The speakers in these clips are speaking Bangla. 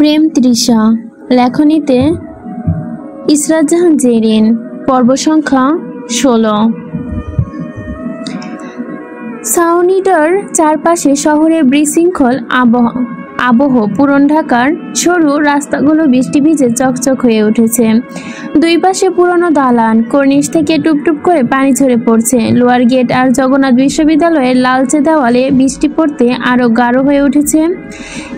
প্রেম তৃষা লেখনীতে ইসরাত জাহান জেরিন পর্ব সংখ্যা 16। ছাউনিটার চারপাশে শহরের বিশৃঙ্খল আবহ পুরন ঢাকার সরু রাস্তাগুলো বৃষ্টি ভিজে চকচক হয়ে উঠেছে। দুই পাশে পুরনো দালান, কর্নিশ থেকে টুপটুপ করে পানি ঝরে পড়ছে। লোয়ার গেট আর জগন্নাথ বিশ্ববিদ্যালয়ের লালচে দেওয়ালে বৃষ্টি পড়তে আরও গাঢ় হয়ে উঠেছে।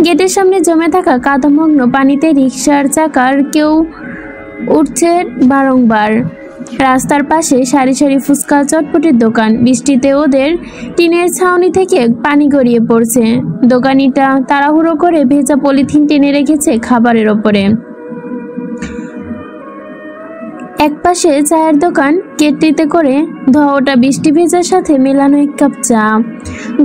গেটের সামনে জমে থাকা কাদামগ্ন পানিতে রিকশার চাকার কেউ উঠছে বারংবার। রাস্তার পাশে সারি সারি ফুচকা চটপটির দোকান, বৃষ্টিতে ওদের টিনের ছাউনি থেকে পানি গড়িয়ে পড়ছে। দোকানিটা তাড়াহুড়ো করে ভেজা পলিথিন টেনে রেখেছে খাবারের ওপরে। একপাশে চায়ের দোকান, কেটলিতে করে ধোঁয়াটা বৃষ্টি ভেজার সাথে মেলানো এক কাপ চা।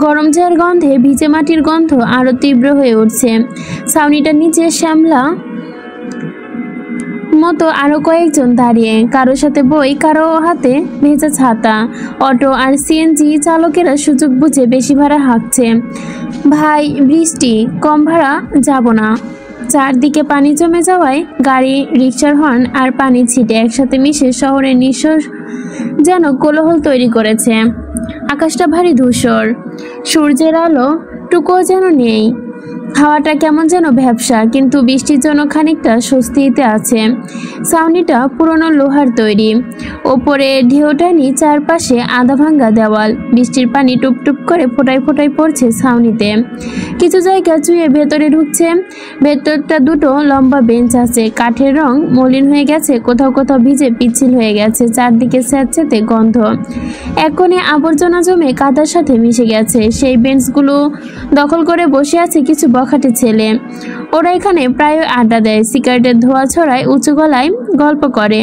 গরম চায়ের গন্ধে ভিজে মাটির গন্ধ আরো তীব্র হয়ে উঠছে। ছাউনিটার নিচে শ্যামলা মতো আরো কয়েকজন দাঁড়িয়ে, কারো সাথে বই, কারো হাতে ভেজা ছাতা। অটো আর সিএনজি চালকেরা সুযোগ বুঝে বেশি ভাড়া হাঁকছে। ভাই, বৃষ্টি, কম ভাড়া যাব না। চারদিকে পানি জমে যাওয়ায় গাড়ি, রিকশার হর্ন আর পানি ছিটে একসাথে মিশে শহরের নিঃশ্বাস যেন কোলাহল তৈরি করেছে। আকাশটা ভারী ধূসর, সূর্যের আলো টুকুও যেন নেই। হাওয়াটা কেমন যেন ভ্যাপসা, কিন্তু বৃষ্টির জন্য খানিকটা স্বস্তিতে আছে। ছাউনিটা পুরনো লোহার তৈরি, ওপরে ঢেউটানি, চারপাশে আধা ভাঙ্গা দেওয়াল। বৃষ্টির পানি টুপটুপ করে ফোটায় ফোটায় পড়ছে ছাউনিতে। কিছু জায়গা চুয়ে ভেতরে ঢুকছে। ভেতরটা দুটো লম্বা বেঞ্চ আছে, কাঠের রং মলিন হয়ে গেছে, কোথাও কোথাও ভিজে পিচ্ছিল হয়ে গেছে। চারদিকে স্যাঁতস্যাঁতে গন্ধ। এক কোণে আবর্জনা জমে কাদার সাথে মিশে গেছে। সেই বেঞ্চগুলো দখল করে বসে আছে কিছু বখাটে ছেলে। ওরা এখানে প্রায় আড্ডা দেয়, সিগারেটের ধোঁয়া ছড়ায়, উঁচু গলায় গল্প করে।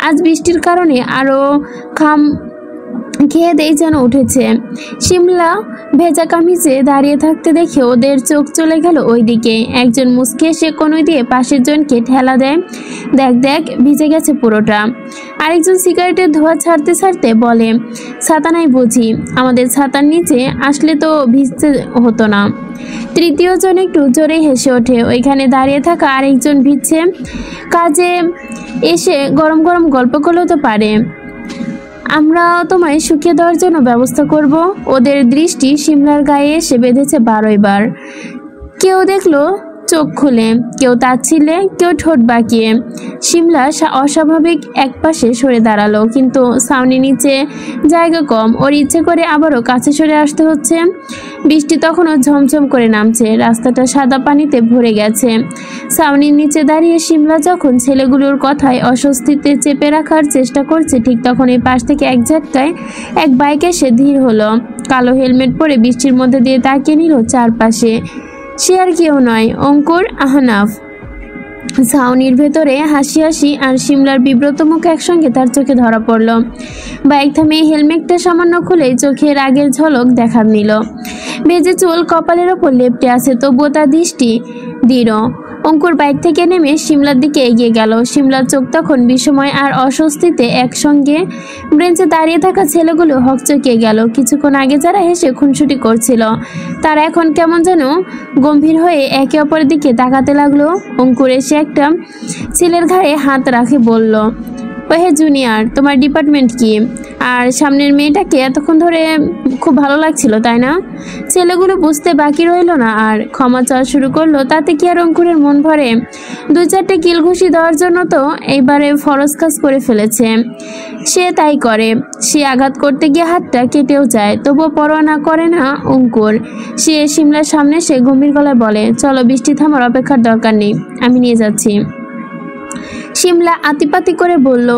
আজ বৃষ্টির কারণে আরো খাম খেয়ে দেই যেন উঠেছে। শিমলা ভেজা কামিজে দাঁড়িয়ে থাকতে দেখে ওদের চোখ চলে গেল ওইদিকে। একজন মুচকে এসে কনুই দিয়ে পাশের জনকে ঠেলা দেয়, দেখ দেখ ভিজে গেছে পুরোটা। আরেকজন সিগারেটের ধোঁয়া ছাড়তে ছাড়তে বলে, ছাতা নাই বুঝি? আমাদের ছাতার নিচে আসলে তো ভিজতে হতো না। তৃতীয় জন একটু জোরে হেসে ওঠে। ওইখানে দাঁড়িয়ে থাকা আরেকজন ভিজছে, কাজে এসে গরম গরম গল্প করলেও তো পারে। আমরা তোমায় শুকিয়ে দেওয়ার জন্য ব্যবস্থা করব। ওদের দৃষ্টি শিমলার গায়ে এসে বেঁধেছে 12 বার। কেউ দেখলো চোখ খুলে, কেউ তাচ্ছিলে, কেউ ঠোঁট বাঁকিয়ে। শিমলা অস্বাভাবিক একপাশে সরে দাঁড়ালো, কিন্তু ছাউনি নিচে জায়গা কম। ওর ইচ্ছে করে আবারও কাছে সরে আসতে হচ্ছে। বৃষ্টি তখনও ঝমঝম করে নামছে, রাস্তাটা সাদা পানিতে ভরে গেছে। ছাউনির নিচে দাঁড়িয়ে শিমলা যখন ছেলেগুলোর কথায় অস্বস্তিতে চেপে রাখার চেষ্টা করছে, ঠিক তখন এই পাশ থেকে এক ঝটকায় এক বাইক এসে ধীর হলো। কালো হেলমেট পরে বৃষ্টির মধ্যে দিয়ে তাকিয়ে নিল চারপাশে। সে আর কেউ নয়, অঙ্কুর আহনাফ। ছাউনির ভেতরে হাসি হাসি আর শিমলার বিব্রত মুখ একসঙ্গে তার চোখে ধরা পড়ল। বাইক থামিয়ে হেলমেটটা সামান্য খুলে চোখের আগের ঝলক দেখা নিল। ভেজে চুল কপালের ওপর লেপ্টে আছে, তবুও তার দৃষ্টি দৃঢ়। অঙ্কুর বাইক থেকে নেমে শিমলার দিকে এগিয়ে গেল। শিমলার চোখ তখন বিস্ময় আর অস্বস্তিতে একসঙ্গে। ব্রেঞ্চে দাঁড়িয়ে থাকা ছেলেগুলো হকচকিয়ে গেল। কিছুক্ষণ আগে যারা হেসে খুনসুটি করছিল, তারা এখন কেমন যেন গম্ভীর হয়ে একে অপরের দিকে তাকাতে লাগলো। অঙ্কুর এসে একটা ছেলের ঘাড়ে হাত রাখে বলল, ওহে জুনিয়র, তোমার ডিপার্টমেন্ট কি? আর সামনের মেয়েটাকে এতক্ষণ ধরে খুব ভালো লাগছিল, তাই না? ছেলেগুলো বুঝতে বাকি রইল না আর ক্ষমা চাওয়া শুরু করলো। তাতে কি আর অঙ্কুরের মন ভরে? 2-4টে কিল ঘুষি দেওয়ার জন্য তো এইবারে ফরজ কাজ করে ফেলেছে। সে তাই করে। সে আঘাত করতে গিয়ে হাতটা কেটেও যায়, তবুও পরোয়া না করে না অঙ্কুর। সে শিমলার সামনে সে গম্ভীর গলায় বলে, চলো, বৃষ্টি থামার অপেক্ষার দরকার নেই, আমি নিয়ে যাচ্ছি। শিমলা আতিপাতি করে বলল,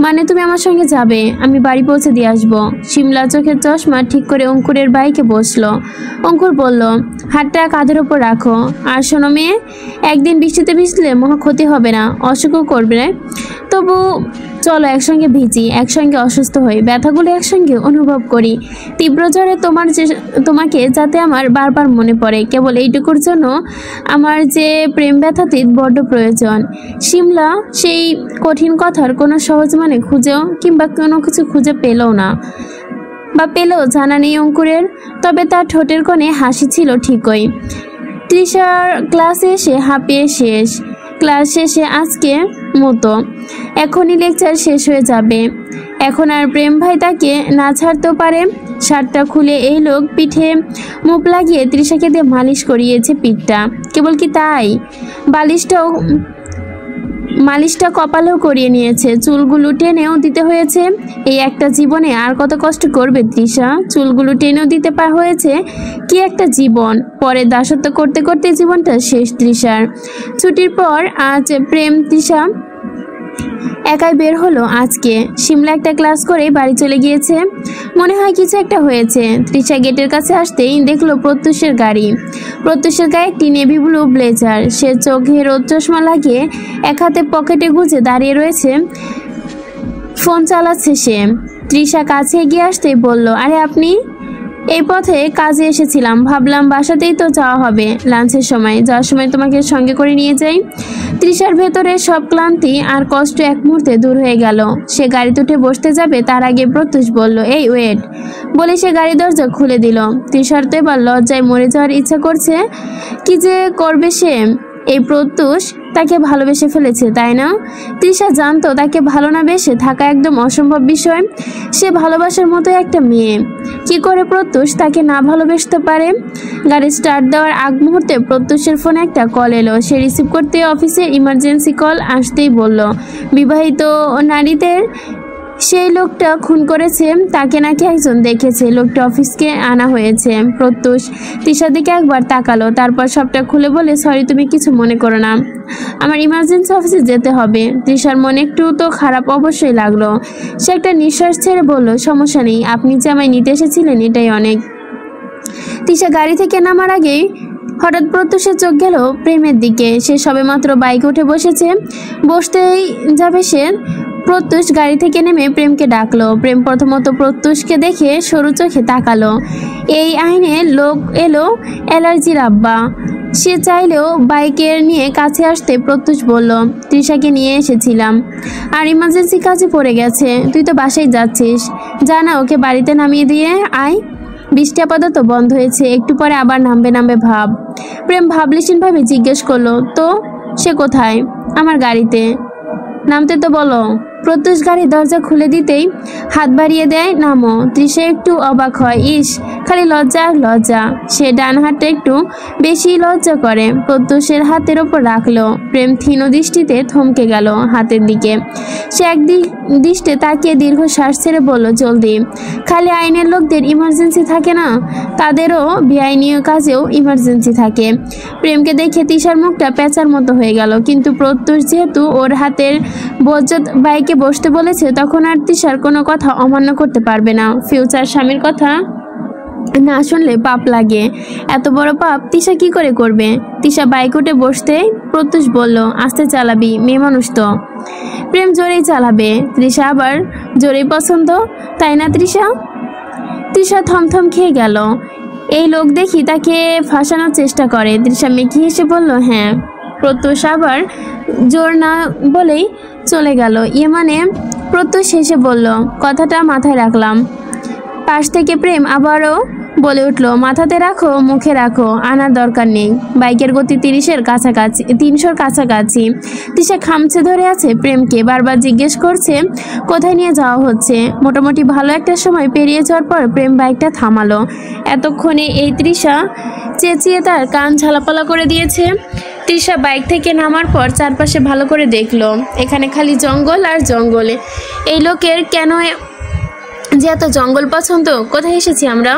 মানে তুমি আমার সঙ্গে যাবে? আমি বাড়ি পৌঁছে দিয়ে আসবো। শিমলা চোখের চশমা ঠিক করে অঙ্কুরের বাইকে বসলো। অঙ্কুর বলল, হাতটা কাঁধের ওপর রাখো। আর শোনো মেয়ে, একদিন বৃষ্টিতে ভিজলে মহা ক্ষতি হবে না, অসুখও করবে। তবু চলো একসঙ্গে ভিজি, একসঙ্গে অসুস্থ হই, ব্যথাগুলো একসঙ্গে অনুভব করি। তীব্র জ্বরে তোমাকে যাতে আমার বারবার মনে পড়ে, কেবল এইটুকুর জন্য আমার যে প্রেম ব্যথাতীত বড্ড প্রয়োজন। শিমলা সেই কঠিন কথার কোনো সহজ মানে খুঁজেও কিংবা কোনো কিছু খুঁজে পেলও না, বা পেলেও জানা নেই অঙ্কুরের। তবে তার ঠোঁটের কোণে হাসি ছিল ঠিকই। তৃষার ক্লাসে এসে হাঁপিয়ে শেষ। ক্লাস শেষে আজকে মতো এখনই লেকচার শেষ হয়ে যাবে। এখন আর প্রেম ভাই তাকে না ছাড়তেও পারে। শার্টটা খুলে এই লোক পিঠে মুখ লাগিয়ে তৃষাকে দিয়ে মালিশ করিয়েছে পিঠটা। কেবল কি তাই, মালিশটা কপালেও করিয়ে নিয়েছে, চুলগুলো টেনেও দিতে হয়েছে। এই একটা জীবনে আর কত কষ্ট করবে তৃষা? চুলগুলো টেনেও দিতে হয়েছে। কি একটা জীবন! পরে দাসত্ব করতে করতে জীবনটা শেষ তৃষার। ছুটির পর আজ প্রেম তৃষা একাই বের হলো। আজকে শিমলা একটা ক্লাস করে বাড়ি চলে গিয়েছে। মনে হয় কিছু একটা হয়েছে। তৃষা গেটের কাছে আসতেই দেখলো প্রত্যুষের গাড়ি। প্রত্যুষের গায়ে একটি নেভি ব্লু ব্লেজার। সে চোখে রোদ চশমা লাগিয়ে এক হাতে পকেটে গুজে দাঁড়িয়ে রয়েছে, ফোন চালাচ্ছে সে। তৃষা কাছে এগিয়ে আসতেই বলল, আরে আপনি? এই পথে কাজে এসেছিলাম, ভাবলাম বাসাতেই তো যাওয়া হবে লাঞ্চের সময়, যাওয়ার সময় তোমাকে সঙ্গে করে নিয়ে যাই। তৃষার ভেতরে সব ক্লান্তি আর কষ্ট এক মুহূর্তে দূর হয়ে গেল। সে গাড়িতে উঠে বসতে যাবে তার আগে প্রত্যুষ বলল, এই ওয়েট, বলে সে গাড়ি দরজা খুলে দিল। তৃষার তো এবার লজ্জায় মরে যাওয়ার ইচ্ছা করছে। কি যে করবে সে? এই প্রত্যুষ তাকে ভালোবেসে ফেলেছে, তাই না? তৃষা জানতো তাকে ভালো না বেসে থাকা একদম অসম্ভব বিষয়। সে ভালোবাসার মতো একটা মেয়ে, কি করে প্রত্যুষ তাকে না ভালোবাসতে পারে? গাড়ি স্টার্ট দেওয়ার আগ মুহূর্তে প্রত্যুষের ফোনে একটা কল এলো। সে রিসিভ করতে অফিসে ইমার্জেন্সি কল আসতেই বলল, বিবাহিত নারীদের সেই লোকটা খুন করেছে, তাকে নাকি একজন দেখেছে। লোকটা অফিসকে আনা হয়েছে। প্রত্যুষ তৃষার দিকে একবার তাকালো, তারপর সবটা খুলে বলে, সরি, তুমি কিছু মনে করো না, আমার ইমার্জেন্সি অফিসে যেতে হবে। তৃষার মনে একটু তো খারাপ অবশ্যই লাগলো। সে একটা নিঃশ্বাস ছেড়ে বলল, সমস্যা নেই, আপনি যে আমায় নিতে এসেছিলেন এটাই অনেক। তৃষা গাড়ি থেকে নামার আগেই হঠাৎ প্রত্যুষের চোখ গেল প্রেমের দিকে। সে সবেমাত্র বাইকে উঠে বসেছে, বসতেই যাবে সে। প্রত্যুষ গাড়ি থেকে নেমে প্রেমকে ডাকলো। প্রেম প্রথমত প্রত্যুষকে দেখে সরু চোখে তাকালো। এই আইনে লোক এলো অ্যালার্জির আব্বা। সে চাইলেও বাইকের নিয়ে কাছে আসতে প্রত্যুষ বলল, তৃষাকে নিয়ে এসেছিলাম আর ইমার্জেন্সি কাজে পড়ে গেছে, তুই তো বাসায় যাচ্ছিস, জানা ওকে বাড়িতে নামিয়ে দিয়ে আয়। বৃষ্টি আপাতত বন্ধ হয়েছে, একটু পরে আবার নামবে ভাব। প্রেম ভাবলেশীনভাবে জিজ্ঞেস করলো, তো সে কোথায়? আমার গাড়িতে। নামতে তো বলো। প্রত্যুষ গাড়ির দরজা খুলে দিতেই হাত বাড়িয়ে দেয়, নামো। তৃষা একটু অবাক হয়, ইস, খালি লজ্জা আর লজ্জা। সে ডান হাতটা একটু বেশি লজ্জা করে প্রত্যুষের হাতের ওপর রাখলো। প্রেম ক্ষীণ দৃষ্টিতে থমকে গেল হাতের দিকে। সে দৃষ্টে তাকিয়ে দীর্ঘশ্বাস ছেড়ে বলল, জলদি। খালি আইনের লোকদের ইমার্জেন্সি থাকে না, তাদেরও বেআইনি কাজেও ইমার্জেন্সি থাকে। প্রেমকে দেখে তৃষার মুখটা পেঁচার মতো হয়ে গেল। কিন্তু প্রত্যুষ যেহেতু ওর হাতের বজ্জাত বাইকে বসতে বলেছে, তখন আর তৃষার কোনো কথা অমান্য করতে পারবে না। ফিউচার স্বামীর কথা না শুনলে পাপ লাগে। এত বড় পাপ তৃষা কি করে করবে? তৃষা বাইক উঠে বসতেই প্রত্যুষ বলল, আস্তে চালাবি, মেয়ে মানুষ তো। প্রেম জোরেই চালাবে, তৃষা আবার জোরেই পছন্দ, তাই না তৃষা? তৃষা থমথম খেয়ে গেল। এই লোক দেখি তাকে ফাঁসানোর চেষ্টা করে। তৃষা মেকি হেসে বলল, হ্যাঁ। প্রত্যুষ আবার জোর না বলেই চলে গেল। মানে? প্রত্যুষ হেসে বলল, কথাটা মাথায় রাখলাম। পাশ থেকে প্রেম আবারও বলে উঠল, মাথাতে রাখো, মুখে রাখো, আনার দরকার নেই। বাইকের গতি 300-এর কাছাকাছি। তৃষা খামচে ধরে আছে প্রেমকে, বারবার জিজ্ঞেস করছে কোথায় নিয়ে যাওয়া হচ্ছে। মোটামুটি ভালো একটা সময় পেরিয়ে যাওয়ার পর প্রেম বাইকটা থামালো। এতক্ষণে এই তৃষা চেঁচিয়ে তার কান ঝালাপালা করে দিয়েছে। তৃষা বাইক থেকে নামার পর চারপাশে ভালো করে দেখলো। এখানে খালি জঙ্গল আর জঙ্গলে। এই লোকের কেন যে এত জঙ্গল পছন্দ? কোথায় এসেছি আমরা?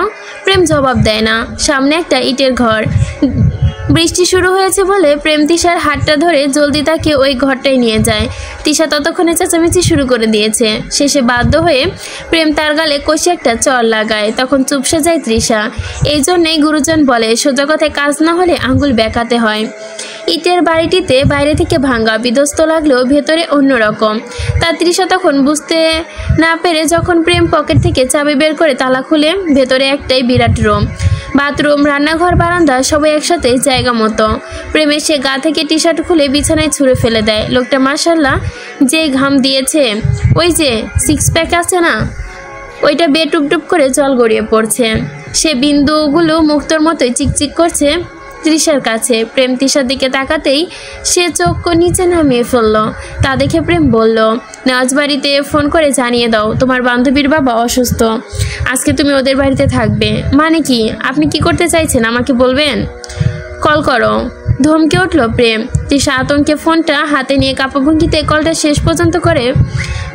প্রেম জবাব দেয় না। সামনে একটা ইটের ঘর। বৃষ্টি শুরু হয়েছে বলে প্রেম তৃষার হাতটা ধরে জলদি তাকে ওই ঘরটায় নিয়ে যায়। তৃষা ততক্ষণে চেঁচামেচি শুরু করে দিয়েছে। শেষে বাধ্য হয়ে প্রেম তার গালে কষে একটা চড় লাগায়। তখন চুপসে যায় তৃষা। এই জন্যেই গুরুজন বলে, সোজা কথায় কাজ না হলে আঙ্গুল বেঁকাতে হয়। ইটের বাড়িটিতে বাইরে থেকে ভাঙ্গা, বিধ্বস্ত লাগলেও ভেতরে অন্যরকম। তা তৃষা তখন বুঝতে না পেরে যখন প্রেম পকেট থেকে চাবি বের করে তালা খুলে, ভেতরে একটাই বিরাট রুম। বাথরুম, রান্নাঘর, বারান্দা সবাই একসাথে জায়গা মতো। প্রেমে সে গা থেকে টি শার্ট খুলে বিছানায় ছুঁড়ে ফেলে দেয়। লোকটা মাশাআল্লাহ যে ঘাম দিয়েছে, ওই যে 6 প্যাক আছে না, ওইটা বেটুপ টুপ করে জল গড়িয়ে পড়ছে। সে বিন্দুগুলো মুক্তোর মতোই চিকচিক করছে। তৃষার কাছে। প্রেম তৃষার দিকে তাকাতেই সে চোখ নিচে নামিয়ে ফেলল। তা দেখে প্রেম বলল, নাজ বাড়িতে ফোন করে জানিয়ে দাও তোমার বান্ধবীর বাবা অসুস্থ, আজকে তুমি ওদের বাড়িতে থাকবে। মানে কি? আপনি কি করতে চাইছেন আমাকে বলবেন? কল করো, ধমকে উঠল প্রেম। তৃষা আতঙ্কে ফোনটা হাতে নিয়ে কাপাভঙ্গিতে কলটা শেষ পর্যন্ত করে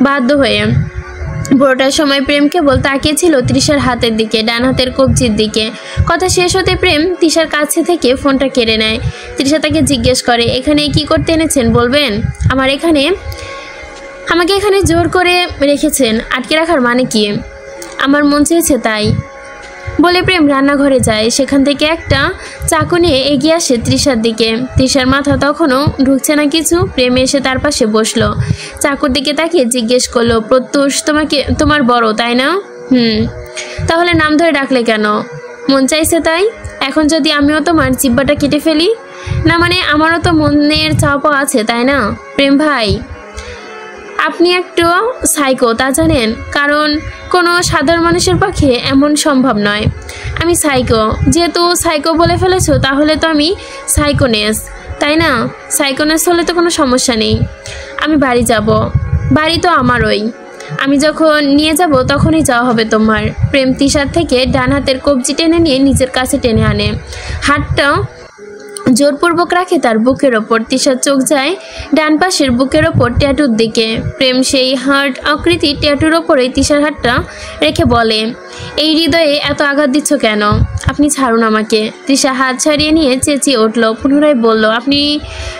বাধ্য হয়ে। পুরোটার সময় প্রেম কেবল তাকিয়েছিল তৃষার হাতের দিকে, ডান হাতের কবজির দিকে। কথা শেষ হতে প্রেম তৃষার কাছে থেকে ফোনটা কেড়ে নেয়। তৃষা তাকে জিজ্ঞেস করে, এখানে কি করতে এনেছেন বলবেন? আমাকে এখানে জোর করে রেখেছেন, আটকে রাখার মানে কি? আমার মন চেয়েছে তাই বলে প্রেম রান্নাঘরে যায়। সেখান থেকে একটা চাকু নিয়ে এগিয়ে আসে তৃষার দিকে। তৃষার মাথা তখনও ঢুকছে না কিছু। প্রেম এসে তার পাশে বসলো, চাকুর দিকে তাকিয়ে জিজ্ঞেস করলো, প্রত্যুষ তোমার বড় তাই না? তাহলে নাম ধরে ডাকলে কেন? মন চাইছে তাই? এখন যদি আমিও তোমার জিব্বাটা কেটে ফেলি? না মানে আমারও তো মনের চাপা আছে তাই না? প্রেম ভাই, আপনি একটু সাইকো তা জানেন, কারণ কোনো সাধারণ মানুষের পক্ষে এমন সম্ভব নয়। আমি সাইকো, যেহেতু সাইকো বলে ফেলেছো তাহলে তো আমি সাইকোনেস, তাই না? সাইকোনেস হলে তো কোনো সমস্যা নেই। আমি বাড়ি যাব, বাড়ি তো আমারই, আমি যখন নিয়ে যাব তখনই যাওয়া হবে তোমার। প্রেম তৃষার থেকে ডান হাতের কবজি টেনে নিয়ে নিজের কাছে টেনে আনে, হাতটা জোরপূর্বক রাখে তার বুকের ওপর। তৃষার চোখ যায় ডান পাশের বুকের ওপর ট্যাটুর দিকে। প্রেম সেই হার্ট আকৃতি ট্যাটুর ওপরেই তৃষার হাতটা রেখে বলে, এই হৃদয়ে এত আঘাত দিচ্ছ কেন? আপনি ছাড়ুন আমাকে। তৃষা হাত ছাড়িয়ে নিয়ে চেঁচিয়ে উঠল, পুনরায় বলল, আপনি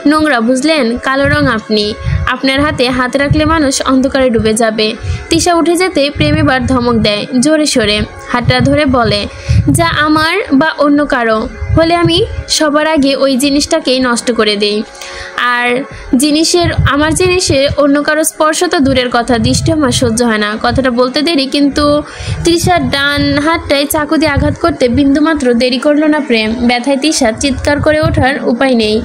নোংরা বুঝলেন, কালো রং আপনি, আপনার হাতে হাত রাখলে মানুষ অন্ধকারে ডুবে যাবে। তৃষা উঠে যেতে প্রেম এবার ধমক দেয় জোরে সোরে, হাতটা ধরে বলে, যা আমার বা অন্য কারো হলে আমি সবার আগে ওই জিনিসটাকেই নষ্ট করে দিই। আর আমার জিনিসে অন্য কারো স্পর্শ তো দূরের কথা, দৃষ্টি আমার সহ্য হয় না। কথাটা বলতে দেরি, কিন্তু তৃষার ডান হাতটায় চাকু দিয়ে আঘাত করতে বিন্দুমাত্র দেরি করলো না প্রেম। ব্যথায় তৃষা চিৎকার করে ওঠার উপায় নেই,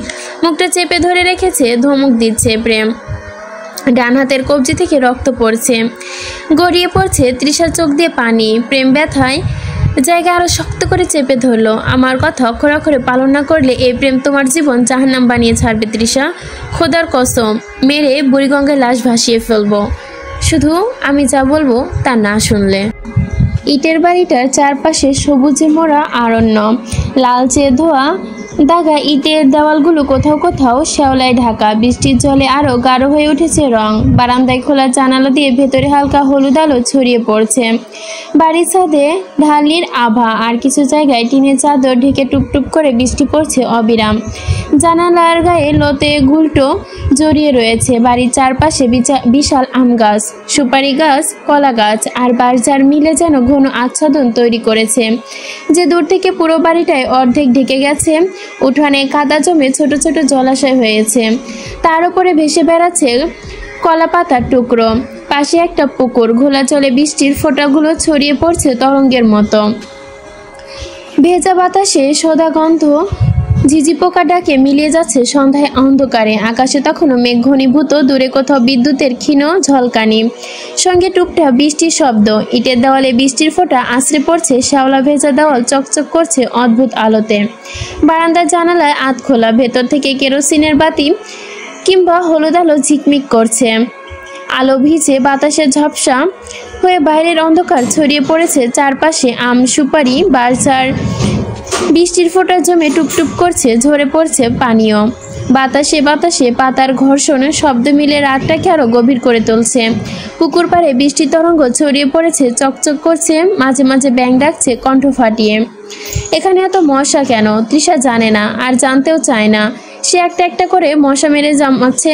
মুখটা চেপে ধরে রেখেছে। ধমক দিচ্ছে প্রেম, ডান হাতের কবজি থেকে রক্ত পড়ছে, গড়িয়ে পড়ছে তৃষার চোখ দিয়ে পানি। প্রেম ব্যথায় জায়গা আরো শক্ত করে চেপে ধরলো। আমার কথা অক্ষরে অক্ষরে পালন না করলে এই প্রেম তোমার জীবন জাহান্নাম বানিয়ে ছাড়বে তৃষা, খোদার কসম, মেরে বুড়িগঙ্গায় লাশ ভাসিয়ে ফেলবো শুধু আমি যা বলবো তা না শুনলে। ইটের বাড়িটার চারপাশে সবুজে মোড়া আরণ্য, লালচে ধোয়া দাগা ইটের দেওয়ালগুলো কোথাও কোথাও শ্যাওলায় ঢাকা। বৃষ্টির জলে আরো গাঢ় হয়ে উঠেছে রং। বারান্দায় খোলা জানালা দিয়ে ভেতরে হালকা হলুদ আলো ছড়িয়ে পড়ছে। বাড়ির ছাদে ঢালির আভা, আর কিছু জায়গায় টিনের চাদর ঢেকে টুপটুপ করে বৃষ্টি পড়ছে অবিরাম। জানালার গায়ে লতে গুলটো জড়িয়ে রয়েছে। বাড়ির চারপাশে বিশাল আম গাছ, সুপারি গাছ, কলা গাছ আর বারজার মিলে যেন ঘন আচ্ছাদন তৈরি করেছে, যে দূর থেকে পুরো বাড়িটায় অর্ধেক ঢেকে গেছে। উঠানে কাদা জমে ছোট ছোট জলাশয় হয়েছে, তার উপরে ভেসে বেড়াচ্ছে কলা পাতার টুকরো। পাশে একটা পুকুর, ঘোলা জলে বৃষ্টির ফোঁটাগুলো ছড়িয়ে পড়ছে তরঙ্গের মতো। ভেজা বাতাসে সদা গন্ধ ঝিঝি পোকা ডাকে মিলিয়ে যাচ্ছে সন্ধ্যায় অন্ধকারে। আকাশে তখনও মেঘ ঘনীভূত, দূরে কোথাও বিদ্যুতের ক্ষীণ ঝলকানি, সঙ্গে টুকটাক বৃষ্টির শব্দ। ইটের দেওয়ালে বৃষ্টির ফোঁটা আছড়ে পড়ছে, শ্যাওলা ভেজা দেওয়াল চকচক করছে অদ্ভুত আলোতে। বারান্দার জানালায় আধ খোলা, ভেতর থেকে কেরোসিনের বাতি কিংবা হলুদ আলো ঝিকমিক করছে। আলো ভিজে বাতাসে ঝাপসা হয়ে বাইরের অন্ধকার ছড়িয়ে পড়েছে চারপাশে। আম, সুপারি, বারজার বৃষ্টির ফোঁটা জমে টুপটুপ করছে, ঝরে পড়ছে পানীয়। বাতাসে বাতাসে পাতার ঘর্ষণ শব্দ মিলে রাতটাকে আরো গভীর করে তুলছে। পুকুর পাড়ে বৃষ্টির তরঙ্গ ছড়িয়ে পড়েছে, চকচক করছে, মাঝে মাঝে ব্যাঙ ডাকছে কণ্ঠ ফাটিয়ে। এখানে এত মশা কেন? তৃষা জানে না, আর জানতেও চায় না। সে একটা একটা করে মশা মেরে জমাচ্ছে,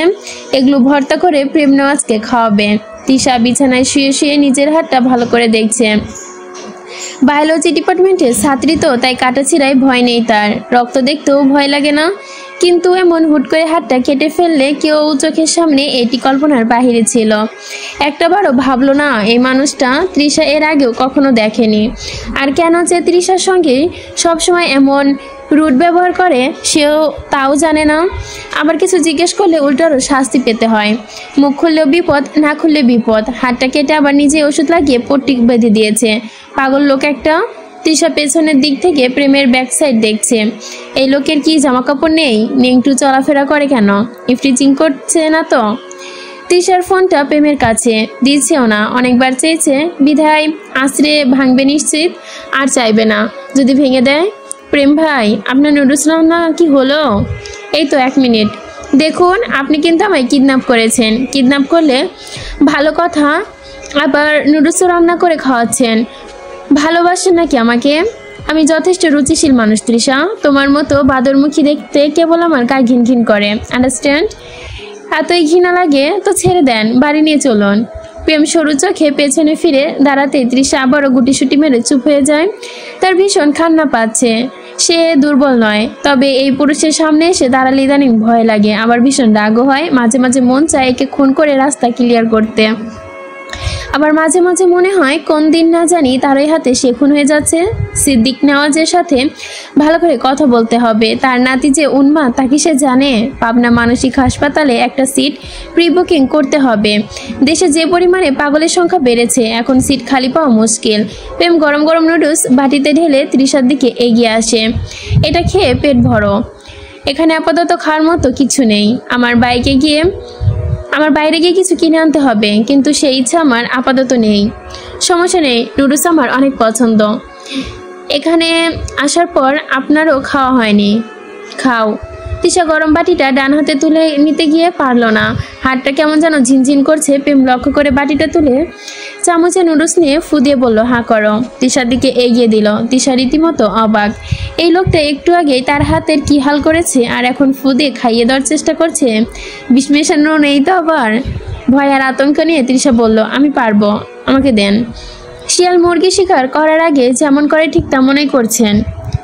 এগুলো ভর্তা করে প্রেম নেওয়াজকে খাওয়াবে। তৃষা বিছানায় শুয়ে শুয়ে নিজের হাতটা ভালো করে দেখছে। বায়োলজি ডিপার্টমেন্টের ছাত্রী তো, তাই কাটাছিড়ায় ভয় নেই তার। রক্ত দেখতেও ভয় লাগে না, কিন্তু এমন হুট করে হাতটা কেটে ফেললে কেউ চোখের সামনে এটি কল্পনার বাহিরে ছিল। একটাবারও ভাবলো না এই মানুষটা তৃষা এর আগেও কখনো দেখেনি। আর কেন যে তৃষার সঙ্গে সবসময় এমন রুট ব্যবহার করে সেও তাও জানে না। আবার কিছু জিজ্ঞেস করলে উল্টারও শাস্তি পেতে হয়। মুখ খুললেও বিপদ, না খুললে বিপদ। হাতটা কেটে আবার নিজে ওষুধ লাগিয়ে পট্টি বেঁধে দিয়েছে। পাগল লোক একটা। তৃষা পেছনের দিক থেকে প্রেমের ব্যাক সাইড দেখছে। এই লোকের কি জামা কাপড় নেই? নেংটু চলাফেরা করে কেন? ইফটিজিং করছে না তো? তৃষার ফোনটা প্রেমের কাছে, দিচ্ছেও না। অনেকবার চেয়েছে, বিধায় আশ্রে ভাঙবে নিশ্চিত, আর চাইবে না। যদি ভেঙে দেয়? প্রেম ভাই, আপনার নুডলস রান্না কি হলো? এই তো 1 মিনিট। দেখুন, আপনি কিন্তু আমায় কিডন্যাপ করেছেন। কিডন্যাপ করলে ভালো কথা, আবার নুডলসও রান্না করে খাওয়াচ্ছেন। ভালোবাসেন নাকি আমাকে? আমি যথেষ্ট রুচিশীল মানুষ তৃষা। তোমার মতো বাদরমুখী দেখতে কেবল আমার গায়ে ঘিন ঘিন করে। আন্ডারস্ট্যান্ড? এতই ঘৃণা লাগে তো ছেড়ে দেন, বাড়ি নিয়ে চলুন। প্রেম সরু চোখে পেছনে ফিরে দাঁড়াতে তৃষা আবারও গুটিসুটি মেরে চুপ হয়ে যায়। তার ভীষণ কান্না পাচ্ছে। সে দুর্বল নয়, তবে এই পুরুষের সামনে এসে দাঁড়ালে ইদানিং ভয় লাগে, আবার ভীষণ রাগও হয়। মাঝে মাঝে মন চায় একে খুন করে রাস্তা ক্লিয়ার করতে, আবার মাঝে মাঝে মনে হয় কোন দিন না জানি তারই হাতে সে খুন হয়ে যাচ্ছে। সিদ্দিক নেওয়াজের সাথে ভালো করে কথা বলতে হবে। তার নাতি যে উন্মাদ তা কি সে জানে? পাবনা মানসিক হাসপাতালে একটা সিট প্রি বুকিং করতে হবে। দেশে যে পরিমাণে পাগলের সংখ্যা বেড়েছে, এখন সিট খালি পাওয়া মুশকিল। প্রেম গরম গরম নুডলস বাটিতে ঢেলে তৃষার দিকে এগিয়ে আসে। এটা খেয়ে পেট ভরো, এখানে আপাতত খাওয়ার মতো কিছু নেই। আমার বাইরে গিয়ে কিছু কিনে আনতে হবে, কিন্তু সেই ইচ্ছা আমার আপাতত নেই। সমস্যা নেই, নুডলস আমার অনেক পছন্দ। এখানে আসার পর আপনারও খাওয়া হয়নি, খাও। তৃষা গরম বাটিটা ডান হাতে তুলে নিতে গিয়ে পারল না। হাতটা কেমন যেন ঝিনঝিন করছে। প্রেম লক্ষ্য করে বাটিটা তুলে চামচে নুডলস নিয়ে ফু দিয়ে বলল, হাঁ করো। তৃষার দিকে এগিয়ে দিল। তৃষা রীতিমতো অবাক। এই লোকটা একটু আগেই তার হাতের কি হাল করেছে, আর এখন ফু দিয়ে খাইয়ে দেওয়ার চেষ্টা করছে। বিষ মেশানো নেই তো আবার? ভয় আর আতঙ্ক নিয়ে তৃষা বলল, আমি পারবো, আমাকে দেন। শিয়াল মুরগি শিকার করার আগে যেমন করে ঠিক তেমনই করছেন।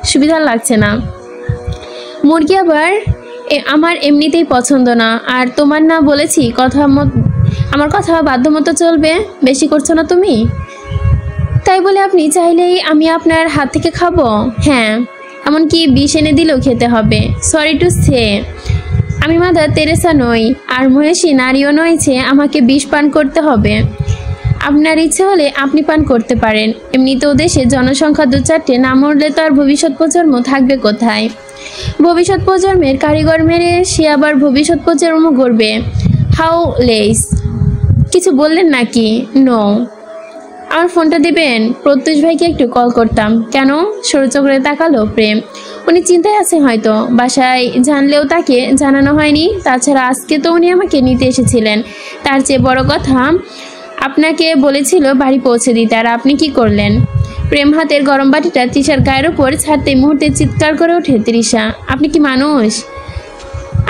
সুবিধা লাগছে না। মুরগি আবার আমার এমনিতেই পছন্দ না। আর তোমার না বলেছি আমার কথা বাধ্যমতো চলবে? বেশি করছো না তুমি? তাই বলে আপনি চাইলেই আমি আপনার হাত থেকে খাবো? হ্যাঁ, এমনকি বিষ এনে দিলেও খেতে হবে। সরি টু সে, আমি মাদার তেরেসা নই, আর মহেশী নারীও নয় যে আমাকে বিষ পান করতে হবে। আপনার ইচ্ছে হলে আপনি পান করতে পারেন। এমনিতেও দেশে জনসংখ্যা 2-4টে, না মরলে তো আর ভবিষ্যৎ প্রজন্ম থাকবে কোথায়? ভবিষ্যৎ প্রজন্মের কারিগর মেরে সে আবার ভবিষ্যৎ প্রজন্ম গড়বে। How less? কিছু বললেন নাকি? নো। আমার ফোনটা দিবেন? প্রত্যুষ ভাইকে একটু কল করতাম। কেন? সরু চোখে তাকালো প্রেম। উনি চিন্তায় আছে হয়তো, বাসায় জানলেও তাকে জানানো হয়নি। তাছাড়া আজকে তো উনি আমাকে নিতে এসেছিলেন। তার চেয়ে বড় কথা, আপনাকে বলেছিল বাড়ি পৌঁছে দিতে, আর আপনি কি করলেন? প্রেম হাতের গরম বাটিটা তৃষার গায়ের উপর ছাড়তে মুহূর্তে চিৎকার করে ওঠে তৃষা, আপনি কি মানুষ?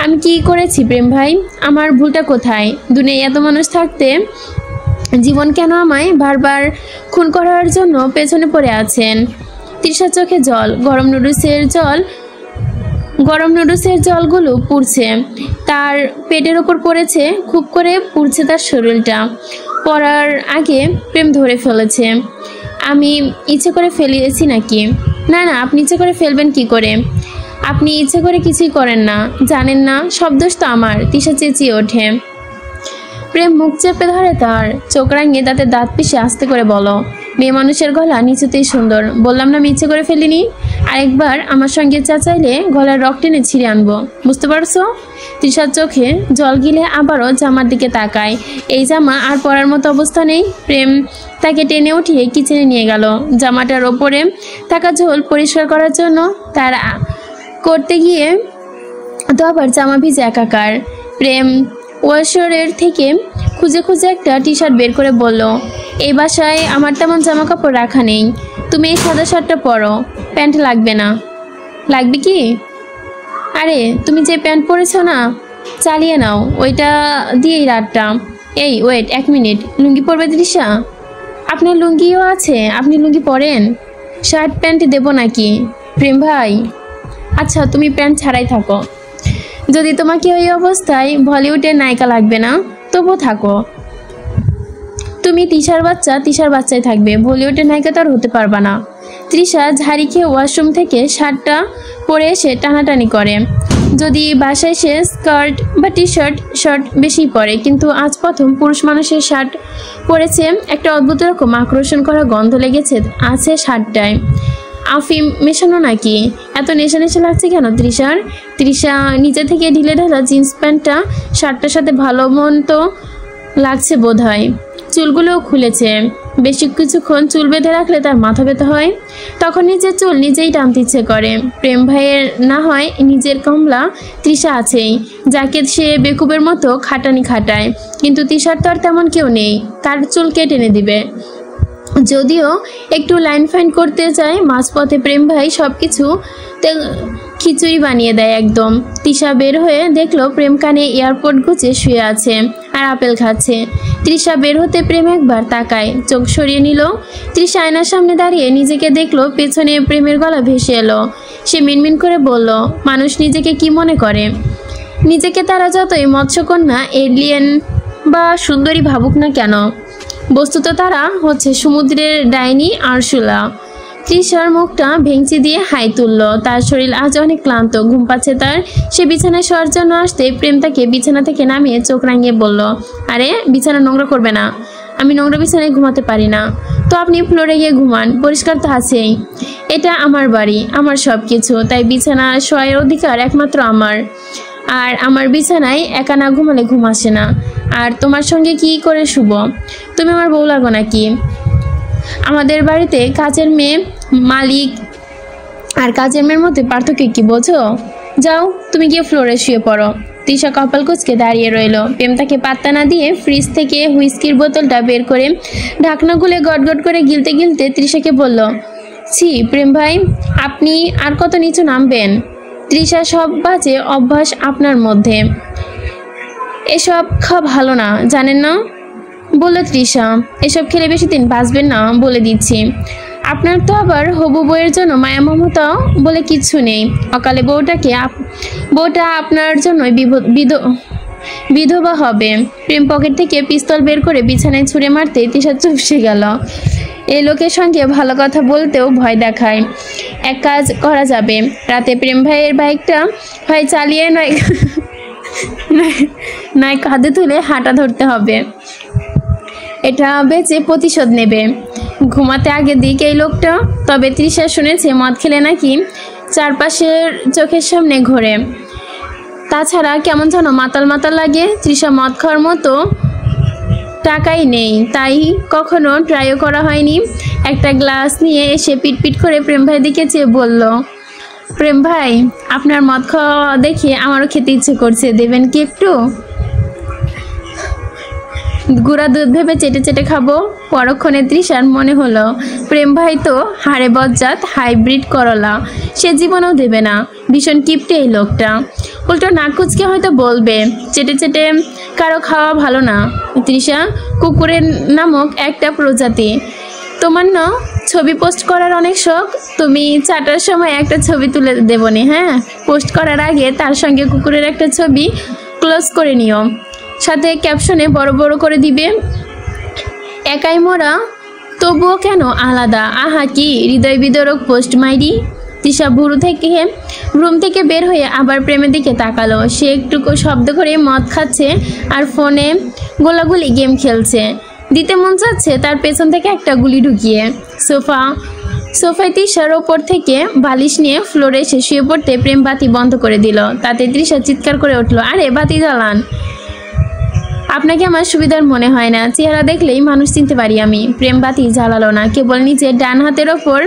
আমি কি করেছি প্রেম ভাই? আমার ভুলটা কোথায়? দুনিয়ায় এত মানুষ থাকতে জীবন কেন আমায় বারবার খুন করার জন্য পেছনে পড়ে আছেন? তৃষার চোখে জল। গরম নুডলসের জলগুলো পুড়ছে, তার পেটের ওপর পড়েছে, খুব করে পুড়ছে তার শরীরটা। পড়ার আগে প্রেম ধরে ফেলেছে। আমি ইচ্ছে করে ফেলিয়েছি নাকি? না না, আপনি ইচ্ছে করে ফেলবেন কি করে? আপনি ইচ্ছে করে কিছুই করেন না, জানেন না? সব দোষ তো আমার। তৃষা চেঁচিয়ে ওঠে। প্রেম মুখ চেপে ধরে তার, চোখ রাঙিয়ে তাতে দাঁত পিষে আস্তে করে বলো, মেয়ে মানুষের গলা নিচুতেই সুন্দর। বললাম না আমি ইচ্ছে করে ফেলিনি। আরেকবার আমার সঙ্গে চাচাইলে গলার রক টেনে ছিঁড়ে আনবো, বুঝতে পারছো? তৃষার চোখে জল গিলে আবারও জামার দিকে তাকায়। এই জামা আর পরার মতো অবস্থা নেই। প্রেম তাকে টেনে উঠিয়ে কিচেনে নিয়ে গেল। জামাটার ওপরে থাকা ঝোল পরিষ্কার করার জন্য তার করতে গিয়ে তো আবার জামা ভিজে একাকার। প্রেম ওয়াশরের থেকে খুঁজে খুঁজে একটা টি শার্ট বের করে বলল, এই বাসায় আমার তেমন জামা কাপড় রাখা নেই, তুমি এই সাদা শার্টটা পরো, প্যান্ট লাগবে না। লাগবে কি? আরে তুমি যে প্যান্ট পরেছো না, চালিয়ে নাও, ওইটা দিয়েই রাতটা। এই ওয়েট 1 মিনিট, লুঙ্গি পরবে তৃষা? আপনার লুঙ্গিও আছে, আপনি লুঙ্গি পরেন? শার্ট প্যান্ট দেবো নাকি প্রেম ভাই? আচ্ছা তুমি প্যান্ট ছাড়াই থাকো, যদি তোমাকে ওই অবস্থায় বলিউডের নায়িকা লাগবে না তবুও থাকো। তুমি তৃষার বাচ্চাই থাকবে, বলিউডের নায়িকা তো আর হতে পারবা না। তৃষা ঝাড়ি খেয়ে ওয়াশরুম থেকে শার্টটা পরে এসে টানাটানি করে। যদি বাসায় সে স্কার্ট বা টি শার্ট বেশি পরে, কিন্তু আজ প্রথম পুরুষ মানুষের শার্ট পরেছে। একটা অদ্ভুত রকম আকর্ষণ করা গন্ধ লেগেছে আছে শার্টটায়। আফিম মেশানো নাকি? এত নেশা নেশা লাগছে কেন তৃষার? তৃষা নিচে থেকে ঢিলে ঢালা জিন্স প্যান্টটা শার্টটার সাথে ভালো মতো লাগছে বোধ হয়। চুলগুলোও খুলেছে। বেশি কিছুক্ষণ চুল বেঁধে রাখলে তার মাথা ব্যথা হয়। তখন নিজের চুল নিজেই টানতে ইচ্ছে করে। প্রেম ভাইয়ের না হয় নিজের কমলা তৃষা আছেই, যাকে সে বেকুবের মতো খাটানি খাটায়, কিন্তু তৃষার তো আর তেমন কেউ নেই তার চুল কেটে এনে দিবে। যদিও একটু লাইন ফাইন করতে চায় মাঝপথে প্রেম ভাই সব কিছু খিচুড়ি বানিয়ে দেয় একদম। তৃষা বের হয়ে দেখলো প্রেম কানে এয়ারপোর্ট গুছে শুয়ে আছে আর আপেল খাচ্ছে। তৃষা বের হতে প্রেম একবার তাকায়, চোখ সরিয়ে নিল। তৃষা আয়নার সামনে দাঁড়িয়ে নিজেকে দেখলো, পেছনে প্রেমের গলা ভেসে এলো। সে মিনমিন করে বলল, মানুষ নিজেকে কি মনে করে? নিজেকে তারা যতই মৎস্যকন্যা, এলিয়েন বা সুন্দরী ভাবুক না কেন, বস্তুত তারা হচ্ছে সমুদ্রের ডাইনি আরশুলা। তৃষার মুখটা ভেঙচি দিয়ে হাই তুলল। তার শরীর আজ অনেক ক্লান্ত, ঘুম পাচ্ছে তার। সে বিছানায় শোয়ার জন্য আসতে প্রেম তাকে বিছানা থেকে নামিয়ে চোখ রাঙিয়ে বলল, আরে বিছানা নোংরা করবে না, আমি নোংরা বিছানায় ঘুমাতে পারি না। তো আপনি ফ্লোরে গিয়ে ঘুমান, পরিষ্কার তো আছেই। এটা আমার বাড়ি, আমার সব কিছু, তাই বিছানা শোয়ার অধিকার একমাত্র আমার। আর আমার বিছানায় একা না ঘুমালে ঘুম আসে না। আর তোমার সঙ্গে কি করে শুব? তুমি আমার বউ লাগো নাকি? আমাদের বাড়িতে কাজের মেয়ে মালিক আর কাজের মেয়ের মধ্যে পার্থক্য কি বোঝো? যাও তুমি গিয়ে ফ্লোরে শুয়ে পড়ো। তৃষা কপাল কুঁচকে দাঁড়িয়ে রইল। প্রেম তাকে পাত্তা না দিয়ে ফ্রিজ থেকে হুইস্কির বোতলটা বের করে ঢাকনা খুলে গটগট করে গিলতে গিলতে তৃষাকে বলল, ছি প্রেম ভাই, আপনি আর কত নিচু নামবেন? তৃষা, সব বাজে অভ্যাস আপনার মধ্যে, এসব খাওয়া ভালো না জানেন না? বলল তৃষা। এসব খেলে বেশি দিন বাঁচবেন না বলে দিচ্ছি। আপনার তো আবার হবু বউয়ের জন্য মায়া মমতা বলে কিছু নেই। অকালে বউটা আপনার জন্যই বিধবা হবে। প্রেম পকেট থেকে পিস্তল বের করে বিছানায় ছুঁড়ে মারতে তৃষা চুপসে গেল। এই লোকের সঙ্গে ভালো কথা বলতেও ভয় দেখায়। এক কাজ করা যাবে, রাতে প্রেম ভাইয়ের বাইকটা হয় চালিয়ে নয় কাঁধে তুলে হাঁটা ধরতে হবে। এটা বেচে প্রতিশোধ নেবে। ঘুমাতে আগে দিক এই লোকটা। তবে তৃষা শুনেছে মদ খেলে নাকি চারপাশের চোখের সামনে ঘোরে। তাছাড়া কেমন যেন মাতাল মাতাল লাগে। তৃষা মদ খাওয়ার মতো টাকাই নেই, তাই কখনো ট্রাইও করা হয়নি। একটা গ্লাস নিয়ে এসে পিটপিট করে প্রেম ভাই দিকে চেয়ে বলল, প্রেম ভাই, আপনার মদ খাওয়া দেখে আমারও খেতে ইচ্ছে করছে, দেবেন কি একটু? গুঁড়া দুধ ভেবে চেটে চেটে খাবো। পরক্ষণে তৃষার মনে হলো প্রেম ভাই তো হাড়ে বজ্জাত হাইব্রিড করলা, সে জীবনেও দেবে না। ভীষণ কিপটে এই লোকটা। উল্টো নাক কুচকে হয়তো বলবে, চেটে চেটে কারো খাওয়া ভালো না তৃষা, কুকুরের নামক একটা প্রজাতি। তোমার না ছবি পোস্ট করার অনেক শখ, তুমি চাটার সময় একটা ছবি তুলে দেবনি? হ্যাঁ, পোস্ট করার আগে তার সঙ্গে কুকুরের একটা ছবি ক্লোজ করে নিও, সাথে ক্যাপশনে বড় বড় করে দিবে, একাই মোরা তবুও কেন আলাদা। আহা কি হৃদয় বিদরক পোস্ট মাইরি। তৃষা রুম থেকে বের হয়ে আবার প্রেমের দিকে তাকালো। সে একটু শব্দ করে মদ খাচ্ছে আর ফোনে গোলাগুলি গেম খেলছে। দিতে মন চাচ্ছে তার পেছন থেকে একটা গুলি ঢুকিয়ে। সোফায় তৃষার ওপর থেকে বালিশ নিয়ে ফ্লোরে এসে শুয়ে পড়তে প্রেম বাতি বন্ধ করে দিল। তাতে তৃষা চিৎকার করে উঠল, আরে বাতি জ্বালান। আপনাকে আমার সুবিধার মনে হয় না, চেহারা দেখলেই মানুষ চিনতে পারি আমি। প্রেম বাতি জ্বালালো না, কেবল নিচে ডান হাতের ওপর